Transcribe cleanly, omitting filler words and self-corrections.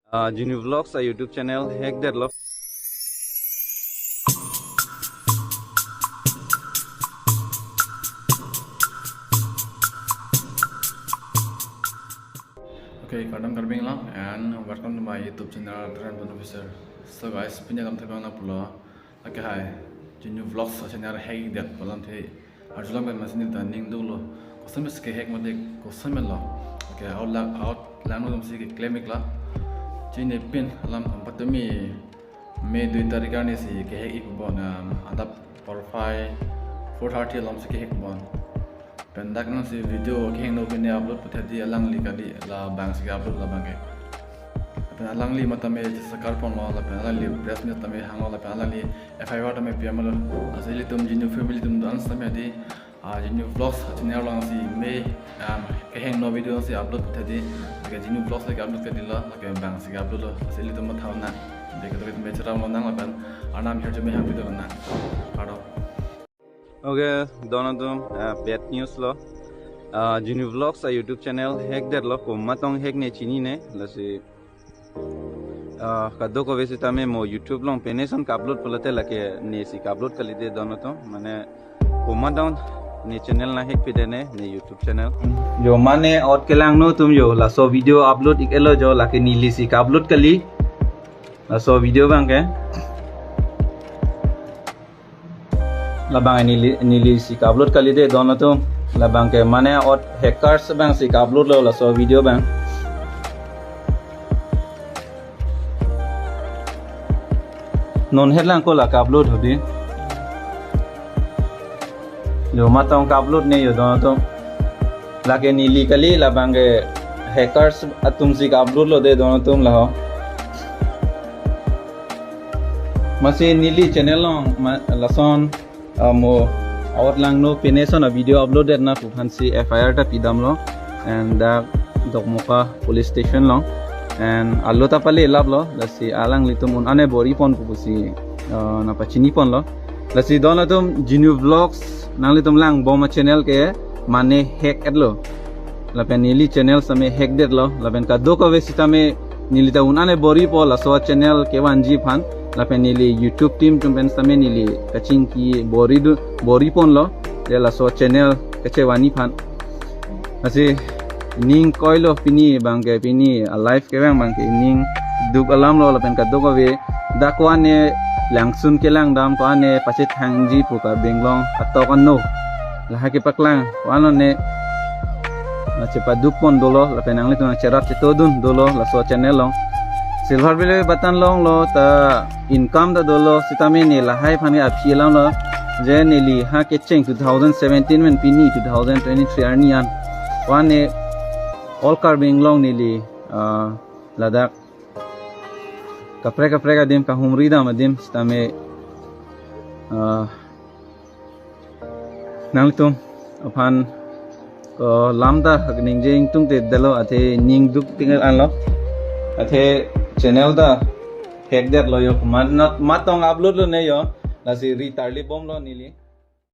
Genu Vlogs sa YouTube channel, hack detlo. Okay, kadang karbing lang and welcome to my YouTube channel Trend Officer. So guys, punya kam thakang na pulo. Okay, hi. Genu Vlogs sa channel hack det pulang the. Arjulang ben masin ta ning dulo. Kosonsi ke hack mode kosonsi lo. Okay, out lang no si claim la. Chine pin lam patumi me 2 tarika ne si ke hack bon adap profile 430 lam si ke hack bon. Pendak nang si video keng no kene upload putadi alang li kali la bang si upload la bang ke. Pen alang li matame sakar pon la pen alang li press me tame hang la pen alang li FI wa tame pm lo asili tum Genu family tum dance tame di Genu Vlogs channel lang si me keng no video si upload putadi ke Genu Vlogs la upload ke dilla la ke bang si upload lo asili tum thau na de ke me chara mo nang la pen anam her jame hang video na ado. Okay, donatum bad news lo. Genu Vlogs sa YouTube channel, hack detlo. Kung matong hack ne chini ne, lasi kado ko vesi tame mo YouTube long peneson ka upload polate lake ne si ka upload kalide donatum. Mane kung matong ne channel na hack pide ne YouTube channel. Jo mane out kelang no tum jo la so video upload ikelo jo lake nili si ka upload kali. La so video bang ke. Labang nili si upload kali de dono tu labang ke mana ot hackers bang si upload lo la so video bang non headlang ko la upload hobi yo matong upload ne yo dono tu lage nili kali labang ke hackers atum si upload lo de dono tum la ho masih nili channel long lason mo awat lang no pineson a video uploaded na puphansi FIR ta pidam lo and dokmoka police station lo and allo ta pale lab lo lasi alang litumun ane bori pon pusi na pachini pon lo lasi donatum Genu Vlogs nang litum lang boma channel ke mane hack adlo lapen nili channel same hack det lo lapen ka doko vesita me nilita unane bori po la so channel ke wanji phan lapen nili YouTube team tumpen same nili kaching ki bori pon lo de la so channel kachewani phan asi Ning koilo pini bangke pini live ke bangke Ning duk alam lo lapen ka doko ve dakwane langsun ke lang dam ko ane pachit hangji puka benglong atok anno lah ke paklang ko ano ne na cepat duk pon dolo lapen ang litong cerat cetodun dolo la so channel lo silver bile batan long lo ta income da dolo sitame ne la hai phani aphi lang lo je neli ha ke cheng 2017 men pini 2023 arnian wane all carbing long neli ladak kapre ka dim ka humri da madim sitame nang tum aphan ko lamda ning jing tung te delo ate ning duk tingal anlo ate channel da hack det lo yo matong upload lo ne yo la si retarli bom lo nili